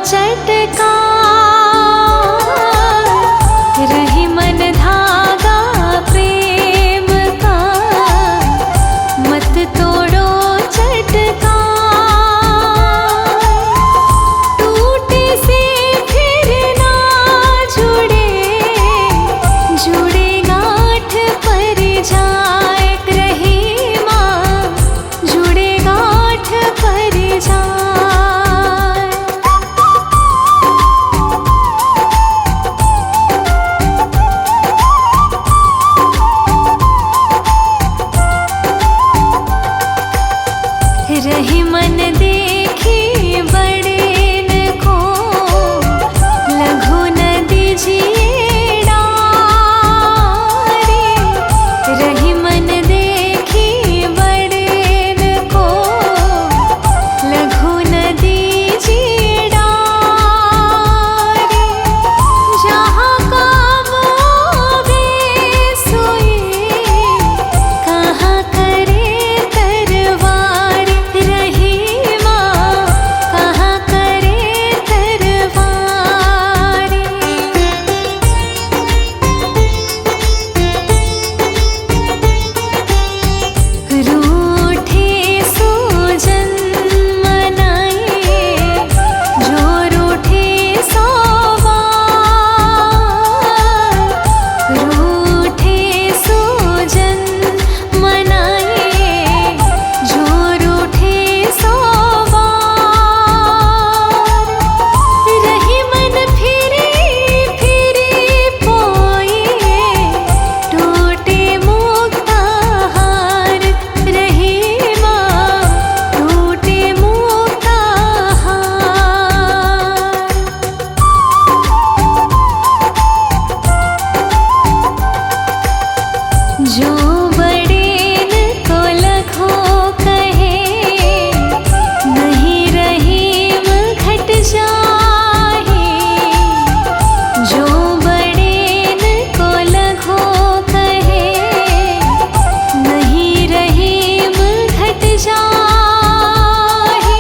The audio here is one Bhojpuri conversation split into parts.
चटका रही मन धागा प्रेम का, मत तोड़ो चटका। टूटे से फिर ना जुड़े, जुड़े गांठ पर जाए रही माँ, जुड़े गांठ पर जाए। रही मन देखी बड़े न को, लघु नदी जिए डारे। रही मन देखी बड़े न को, लघु नदी जिए डारे। जहाँ काम आवे सोए, कहाँ करे तरवार रही माँ, कहाँ करे तरवारी। रूठे सूजन मनाए, जो रूठे सो बार। रूठे सूजन मनाए, जो रूठे सो बार। रही मन फिरे फिरे पोए, टूटे मुक्ता हार रही माँ, टूटे मुक्ता हार। जो बड़ेन को लखो कहे, नहीं रहीम घट जाहे। जो बड़ेन को लखो कहे, नहीं रहीम घट जाहे।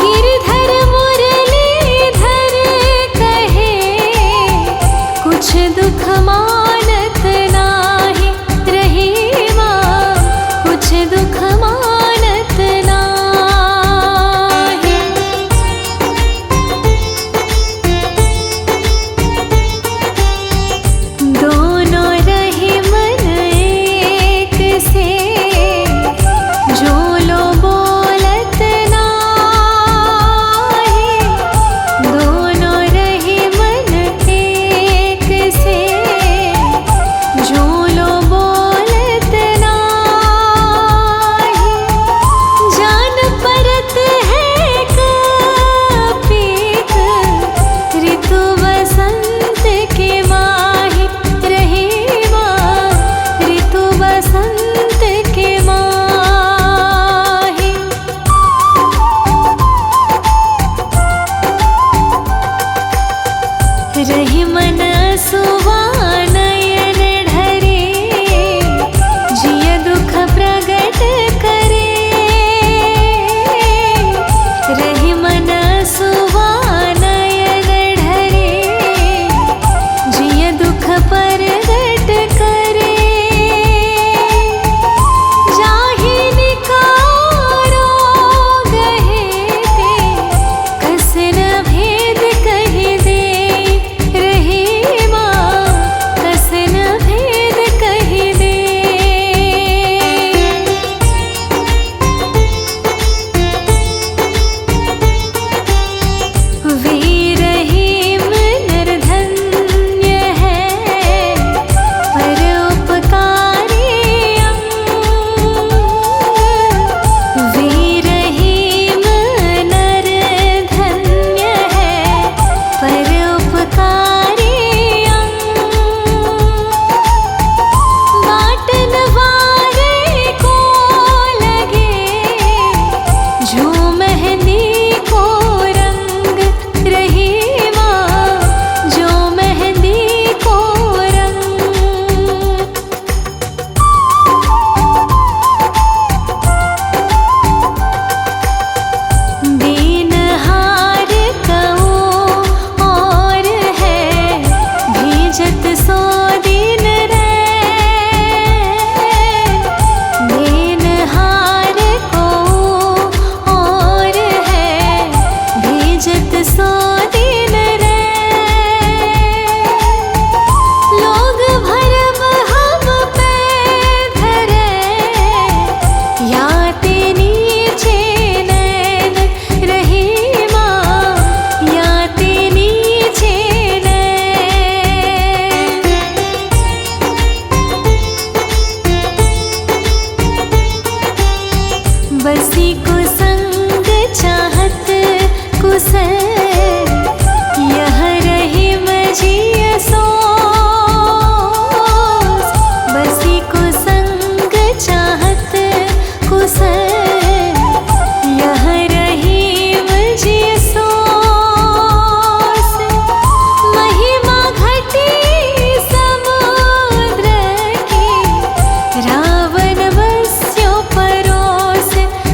गिरधर मुरलीधर कहे, कुछ दुख मानत नाही रही माँ, कुछ दुख मानत नाही। दोनों रही मन एक से, जो लो बोलत नाही। दोनों रही मन एक से, जो लो बोलत नाही। जान परत है कपीक, ऋतु बसंत के माही रही माँ, ऋतु बसंत के माही। रही मन सुवा नयन ढरे, जिय दुख प्रगट करे। रही मन सुवा नयन ढरे, जिय दुख प्रगट करे। जाहि निकारो गहे ते, कस न भेद कहि दे रही माँ, कुशल यह रहीम जिय सोस बसी को संग चाहत कुशल यह रहीम जिय सोस महिमा घटी समुद्र की रावण बस्यो परोस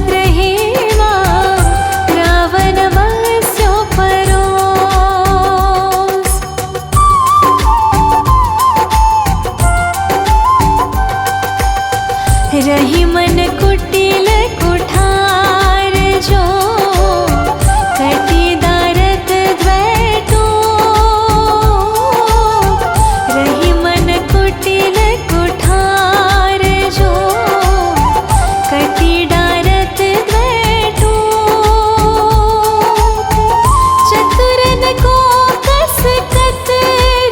रहीमा रावण बस्यो परोस। रही मन कुटिल कुठार जो कटी दारत द्वैटो रही मन कुटिल कुठार जो कटी डारत द्वैटो चतुरन को कस कत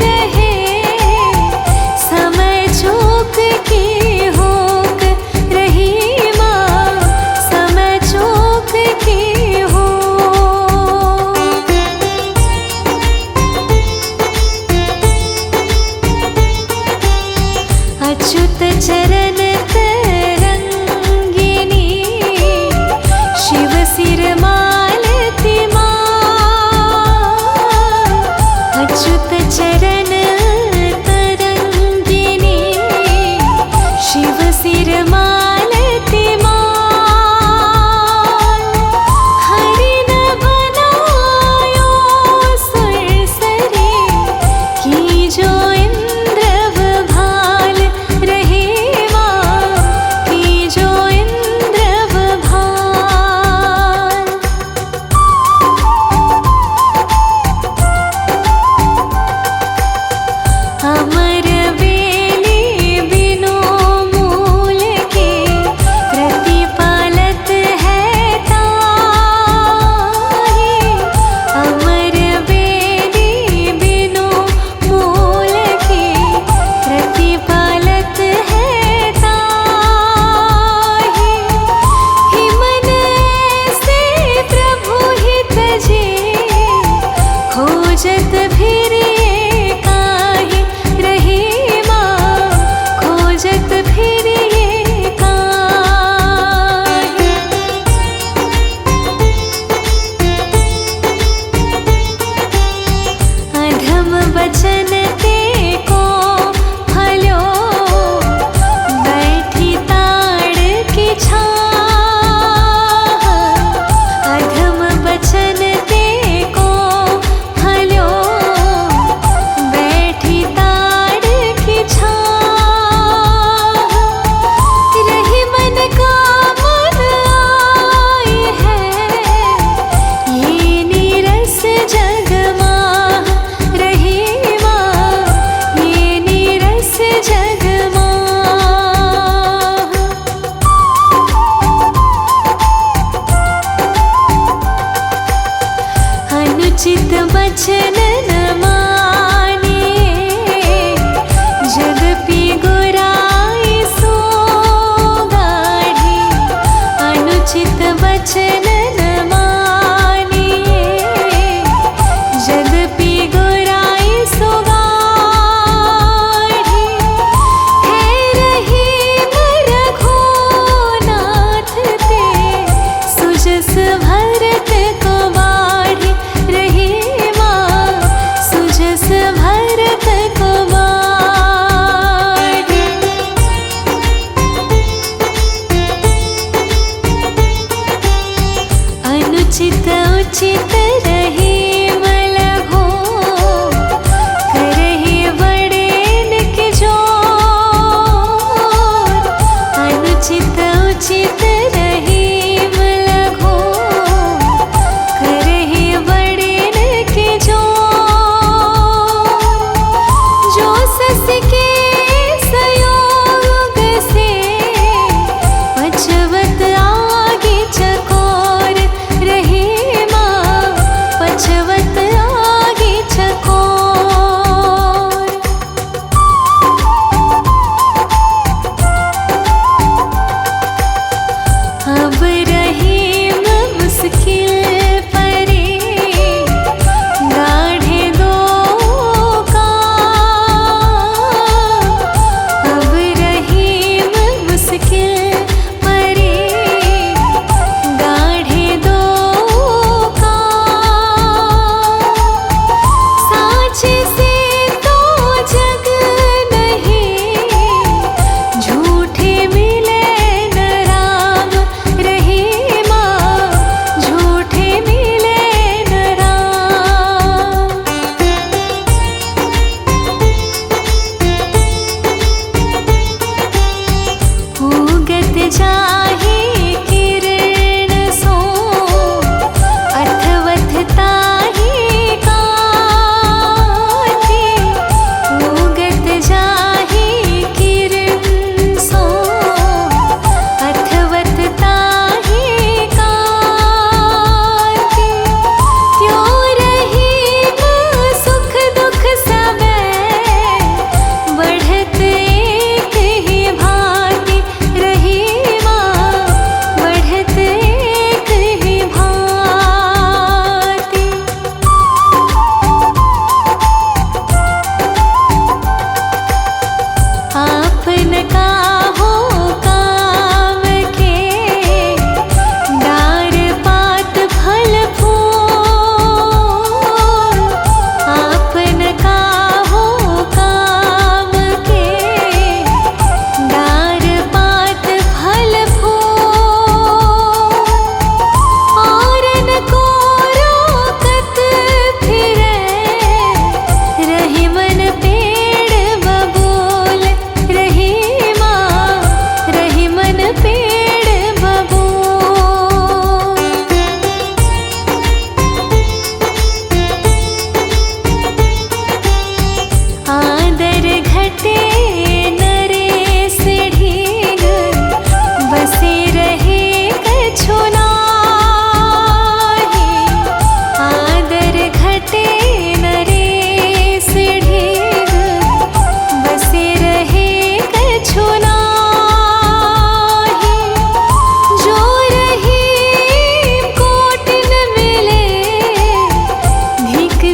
रहे समय चूक की होक रहीमा समय चूक की हो। अच्युत चरण तरंगिनी शिव सिर मालती अच्युत चरण तरंगिनी शिव सिर मालती हरि न बनायो सुरसरी की जो इंद्र भाल रहीमा की जो इंद्र भाल। अमर बेली बिनु मूल के प्रतिपालत है ताहि अमर बेली बिनु मूल के प्रतिपालत है ताहि हिमन से प्रभु हित जे खोजत फिरे काहि रहीमा खोजत फिरे काहि। अधम वचन ते को फल्यो बैठी ताड़ की छाह अधम वचन ते को फल्यो बैठी ताड़ की छाह रही मन का मन आई है ये नीरस जगमाह रहीमा ये नीरस जगमाह। अनुचित वचन न मानिए जद्यपि गुराई सो गाढ़ी अनुचित वचन न मानिए जद्यपि गुराई सो गाढ़ी है रहीम रघुनाथ ते सुजस भरत को बाढ़ी रहीमा सुजस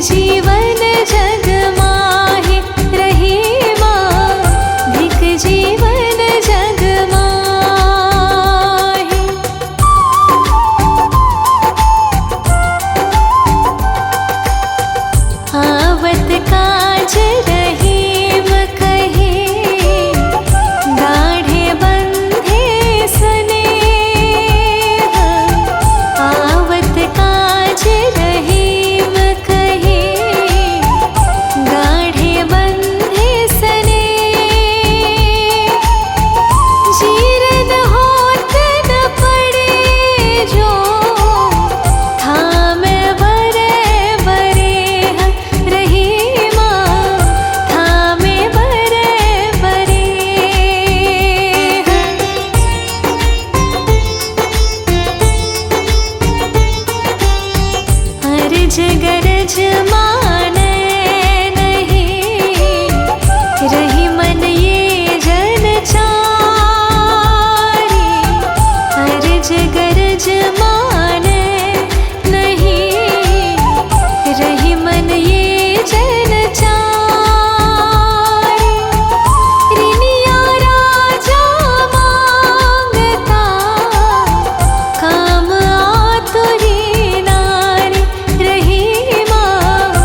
जीवन जग माहि रही माँ, भिख जीवन जग माहि। आवत काज रहीम कहे, गाढ़े बंधे स्नेह। आवत काज रहीम कहे, गाढ़े बंधे स्नेह। जीरन होत न पड़े जो, थामे बरे बरे रही माँ, थामे बरे बरे। अर्ज गरज माने नहीं, रही मन ये जन चारी। अर्ज गरज माने नहीं, रही मन ये जन चारी। रिनिया राजा मांगता, काम आतुरी नारी रही माँ,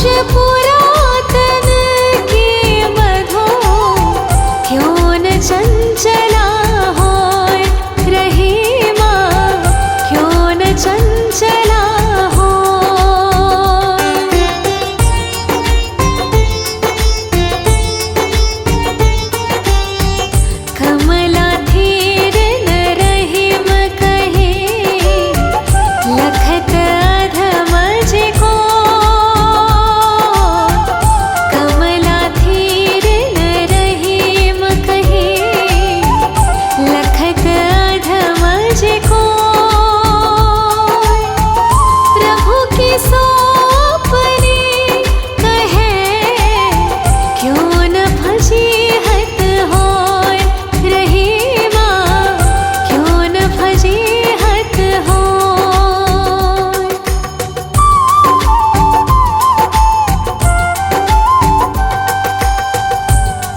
पुरातन के मधु क्यों न चंचला होय रही माँ, क्यों न चंचला होय। कमला धीर न रहीम कहे लखत अधम को। कमला धीर न रहीम कहे लखत अधम को। प्रभु की सोपनी कहे क्यों न फजीहत होय रही माँ, क्यों न फजीहत होय।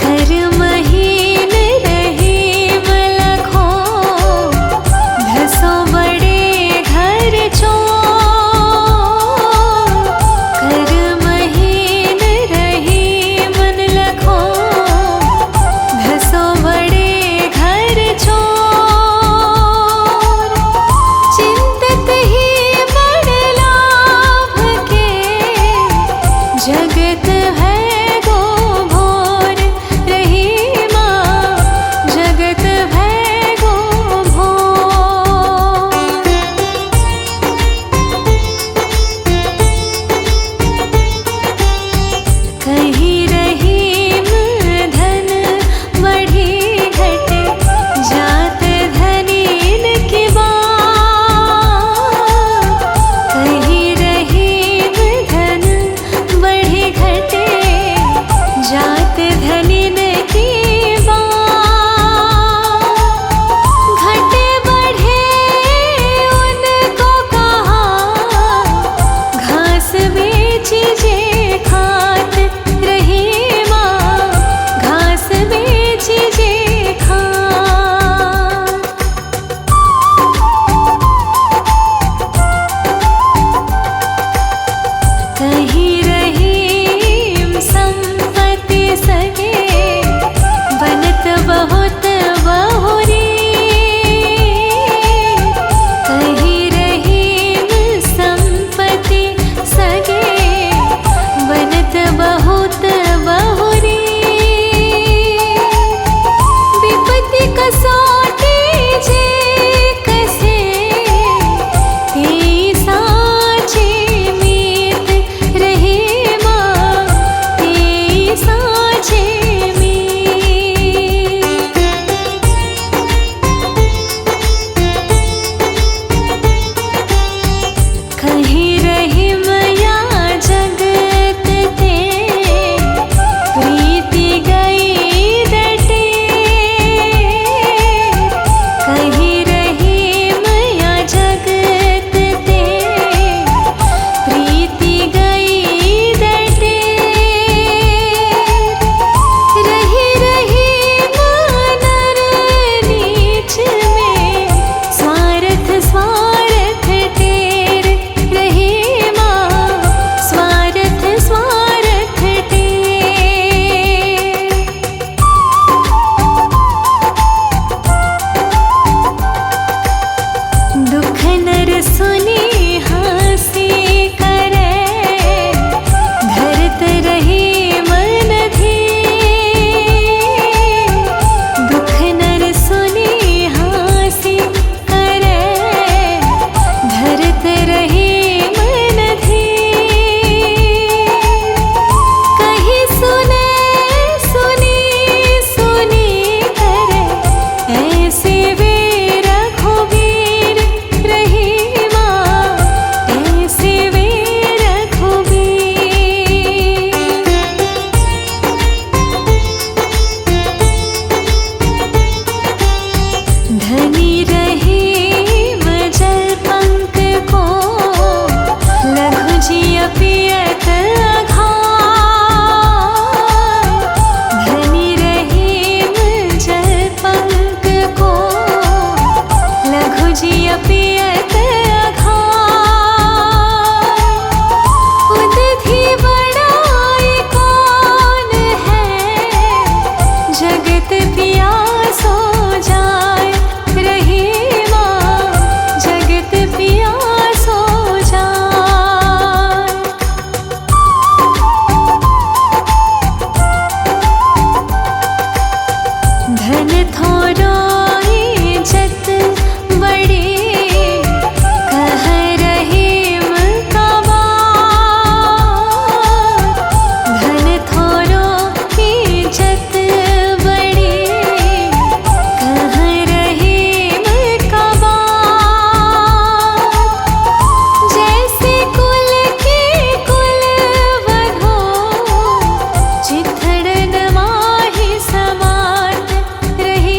कर महीन रहीम लखो धसो बड़े घर चोर। कर महीन रहीम लखो धसो बड़े घर चोर। चिंतत ही बड़ लाभ के जगत है